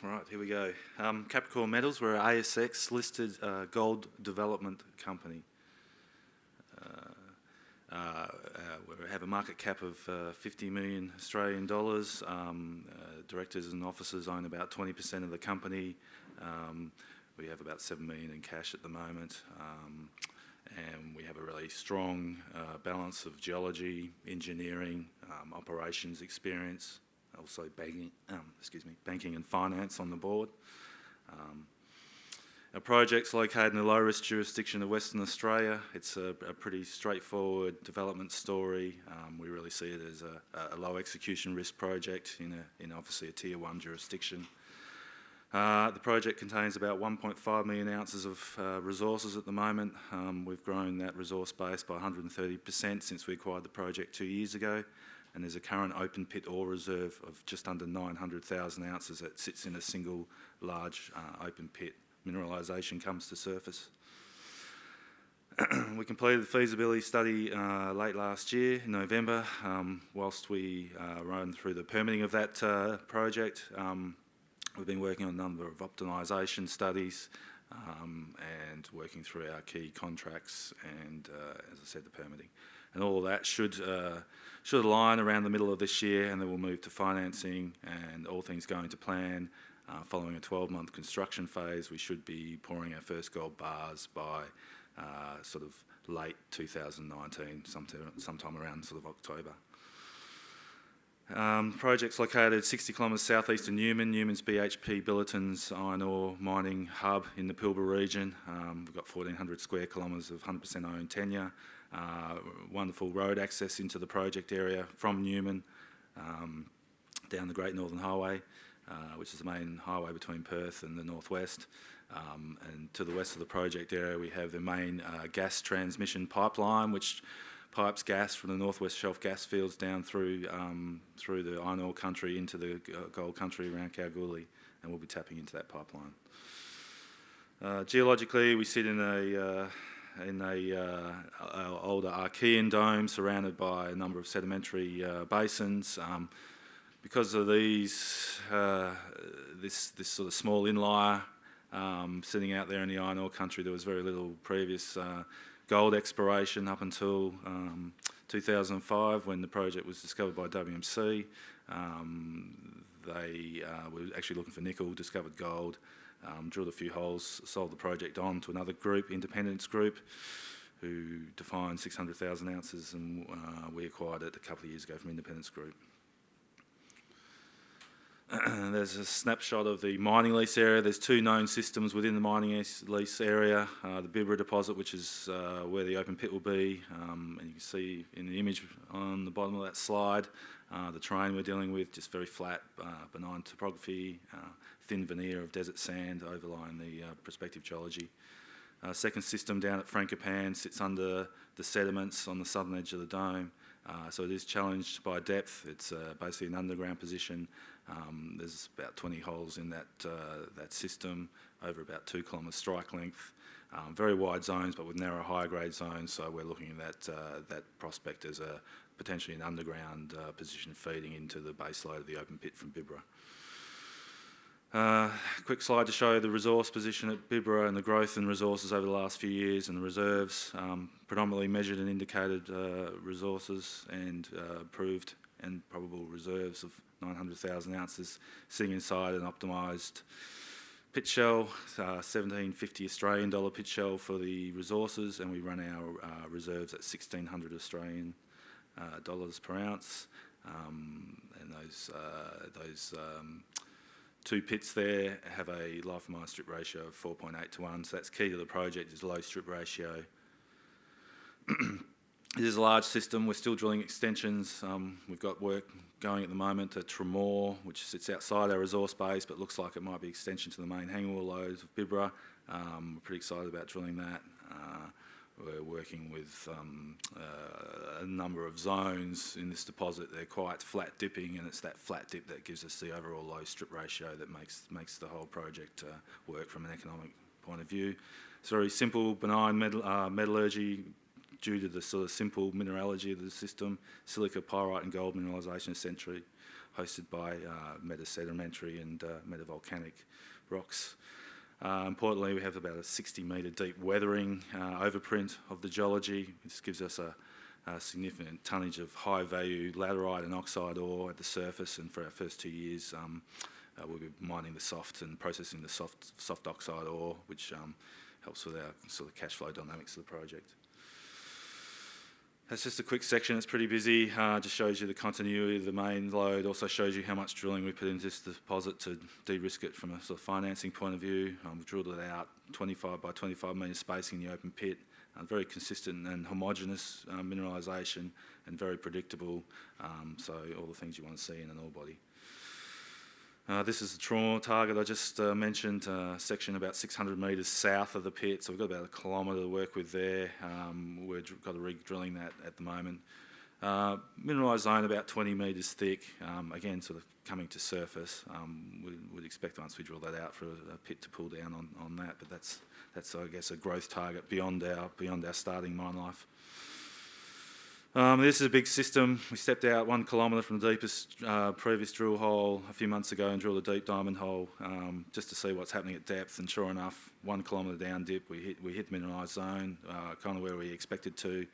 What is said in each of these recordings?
Right, here we go. Capricorn Medals, we're an ASX listed gold development company. We have a market cap of 50 million Australian dollars. Directors and officers own about 20% of the company. We have about 7 million in cash at the moment. And we have a really strong balance of geology, engineering, operations experience, also banking and finance on the board. Our project's located in a low-risk jurisdiction of Western Australia. It's a pretty straightforward development story. We really see it as a low execution risk project in obviously a Tier 1 jurisdiction. The project contains about 1.5 million ounces of resources at the moment. We've grown that resource base by 130% since we acquired the project 2 years ago, and there's a current open pit ore reserve of just under 900,000 ounces that sits in a single large open pit. Mineralisation comes to surface. We completed the feasibility study late last year in November. Whilst we run through the permitting of that project, we've been working on a number of optimisation studies and working through our key contracts and, as I said, the permitting. And all of that should align around the middle of this year, and then we'll move to financing, and all things going to plan. Following a 12-month construction phase, we should be pouring our first gold bars by sort of late 2019, sometime around sort of October. The project's located 60 kilometres southeast of Newman. Newman's BHP Billiton's iron ore mining hub in the Pilbara region. We've got 1,400 square kilometres of 100% owned tenure. Wonderful road access into the project area from Newman down the Great Northern Highway, which is the main highway between Perth and the northwest. And to the west of the project area, we have the main gas transmission pipeline, which pipes gas from the northwest shelf gas fields down through the iron ore country into the gold country around Kalgoorlie, and we'll be tapping into that pipeline. Geologically, we sit in a older Archean dome surrounded by a number of sedimentary basins. Because of these, this sort of small inlier sitting out there in the iron ore country, there was very little previous gold exploration up until 2005 when the project was discovered by WMC. They were actually looking for nickel, discovered gold, drilled a few holes, sold the project on to another group, Independence Group, who defined 600,000 ounces, and we acquired it a couple of years ago from Independence Group. There's a snapshot of the mining lease area. There's two known systems within the mining lease area. The Bibra deposit, which is where the open pit will be, and you can see in the image on the bottom of that slide, the terrain we're dealing with, just very flat, benign topography, thin veneer of desert sand overlying the prospective geology. Second system down at Frankopan sits under the sediments on the southern edge of the dome. So it is challenged by depth. It's basically an underground position. There's about 20 holes in that system over about 2 kilometre strike length. Very wide zones, but with narrow higher grade zones. So we're looking at that prospect as potentially an underground position feeding into the base load of the open pit from Bibra. Quick slide to show the resource position at Bibra and the growth in resources over the last few years, and the reserves, predominantly measured and indicated resources and proved and probable reserves of 900,000 ounces sitting inside an optimised pit shell, 1750 Australian dollar pit shell for the resources, and we run our reserves at 1,600 Australian dollars per ounce. And those two pits there have a life of mine strip ratio of 4.8 to 1, so that's key to the project, is low strip ratio. It is a large system. We're still drilling extensions. We've got work going at the moment at Tremor, which sits outside our resource base, but looks like it might be extension to the main hanging wall lodes of Bibra. We're pretty excited about drilling that. We're working with a number of zones in this deposit. They're quite flat dipping, and it's that flat dip that gives us the overall low strip ratio that makes the whole project work from an economic point of view. It's very simple, benign metallurgy due to the sort of simple mineralogy of the system. Silica, pyrite and gold mineralisation essentially. hosted by metasedimentary and metavolcanic rocks. Importantly, we have about a 60-metre deep weathering overprint of the geology. This gives us a significant tonnage of high-value laterite and oxide ore at the surface, and for our first 2 years we'll be mining the soft and processing the soft oxide ore, which helps with our sort of cash flow dynamics of the project. That's just a quick section. It's pretty busy. Just shows you the continuity of the main lode. Also shows you how much drilling we put into this deposit to de-risk it from a sort of financing point of view. We've drilled it out 25 by 25 metre spacing in the open pit. Very consistent and homogeneous mineralisation and very predictable. So all the things you want to see in an ore body. This is the trauma target I just mentioned, section about 600 metres south of the pit, so we've got about a kilometre to work with there. We've got a rig drilling that at the moment. Mineralised zone about 20 metres thick, again sort of coming to surface. We'd expect once we drill that out for a pit to pull down on that, but that's I guess a growth target beyond our starting mine life. This is a big system. We stepped out 1 kilometre from the deepest previous drill hole a few months ago and drilled a deep diamond hole just to see what's happening at depth. And sure enough, 1 kilometre down dip, we hit mineralised zone, kind of where we expected to.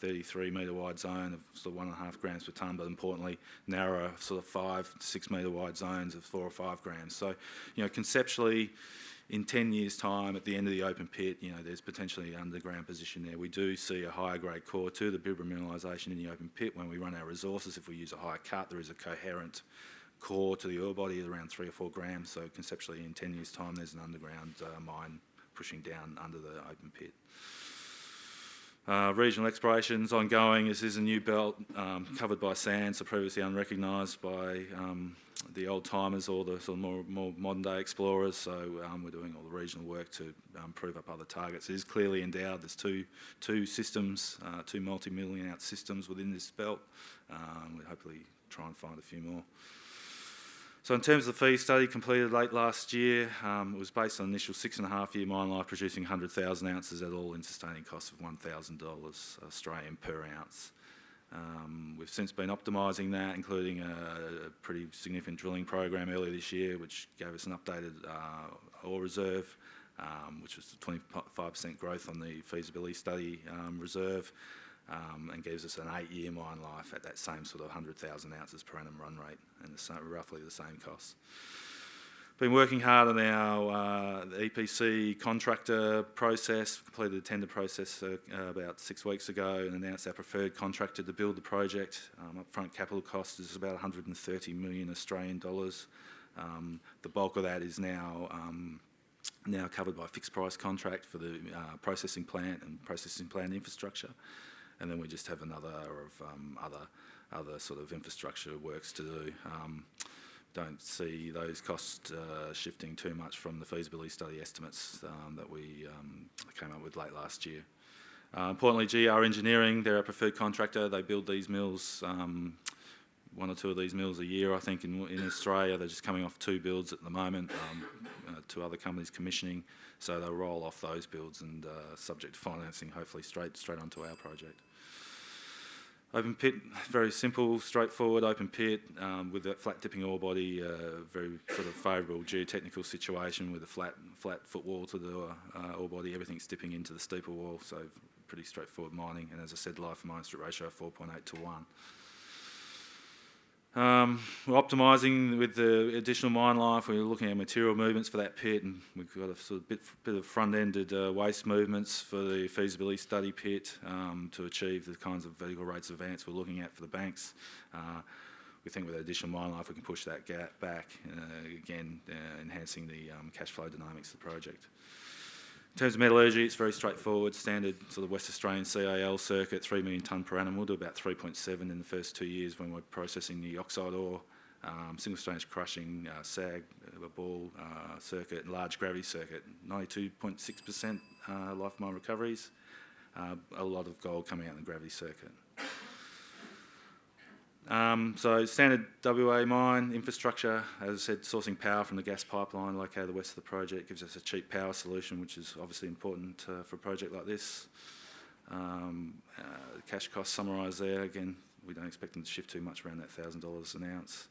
33 metre wide zone of sort of 1.5 grams per tonne, but importantly, narrower sort of 5 to 6 metre wide zones of 4 or 5 grams. So, conceptually, in 10 years' time, at the end of the open pit, there's potentially an underground position there. We do see a higher grade core to the Bibra mineralisation in the open pit. When we run our resources, if we use a high cut, there is a coherent core to the ore body at around 3 or 4 grams. So conceptually, in 10 years' time, there's an underground mine pushing down under the open pit. Regional exploration's ongoing. This is a new belt covered by sand, so previously unrecognised by the old timers or the sort of more modern day explorers. So we're doing all the regional work to prove up other targets. It is clearly endowed. There's two systems, two multi-million ounce systems within this belt. We'll hopefully try and find a few more. So in terms of the fee study completed late last year, it was based on an initial 6.5-year mine life producing 100,000 ounces at all-in sustaining costs of $1,000 Australian per ounce. We've since been optimising that, including a pretty significant drilling program earlier this year, which gave us an updated ore reserve, which was 25% growth on the feasibility study reserve, and gives us an 8-year mine life at that same sort of 100,000 ounces per annum run rate and roughly the same costs. Been working hard on our the EPC contractor process. Completed the tender process about 6 weeks ago and announced our preferred contractor to build the project. Upfront capital cost is about 130 million Australian dollars. The bulk of that is now covered by a fixed price contract for the processing plant and processing plant infrastructure. And then we just have another of other sort of infrastructure works to do. Don't see those costs shifting too much from the feasibility study estimates that we came up with late last year. Importantly, GR Engineering, they're our preferred contractor. They build these mills, 1 or 2 of these mills a year, I think, in Australia. They're just coming off 2 builds at the moment, 2 other companies commissioning. So they'll roll off those builds and subject to financing, hopefully straight onto our project. Open pit, very simple, straightforward open pit with that flat dipping ore body, very sort of favourable geotechnical situation with a flat footwall to the ore body. Everything's dipping into the steeper wall, so pretty straightforward mining. And as I said, life of mine strip ratio of 4.8 to 1. We're optimising with the additional mine life. We're looking at material movements for that pit, and we've got a sort of bit of front-ended waste movements for the feasibility study pit to achieve the kinds of vertical rates of advance we're looking at for the banks. We think with additional mine life we can push that gap back, again enhancing the cash flow dynamics of the project. In terms of metallurgy, it's very straightforward, standard sort of West Australian CAL circuit, 3 million tonne per annum. We'll do about 3.7 in the first 2 years when we're processing the oxide ore, single stage crushing, SAG, ball circuit, large gravity circuit, 92.6% life of mine recoveries, a lot of gold coming out in the gravity circuit. So standard WA mine infrastructure, as I said, sourcing power from the gas pipeline located west of the project gives us a cheap power solution, which is obviously important for a project like this. Cash costs summarised there. Again, we don't expect them to shift too much around that $1,000 an ounce.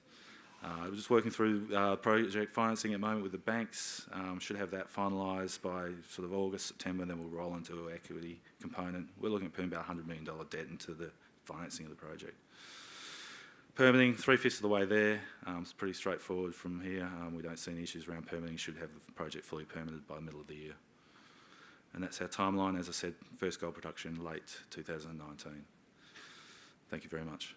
We're just working through project financing at the moment with the banks. Should have that finalised by sort of August, September, and then we'll roll into an equity component. We're looking at putting about $100 million debt into the financing of the project. Permitting, 3/5 of the way there. It's pretty straightforward from here. We don't see any issues around permitting. Should have the project fully permitted by the middle of the year. And that's our timeline. As I said, first gold production late 2019. Thank you very much.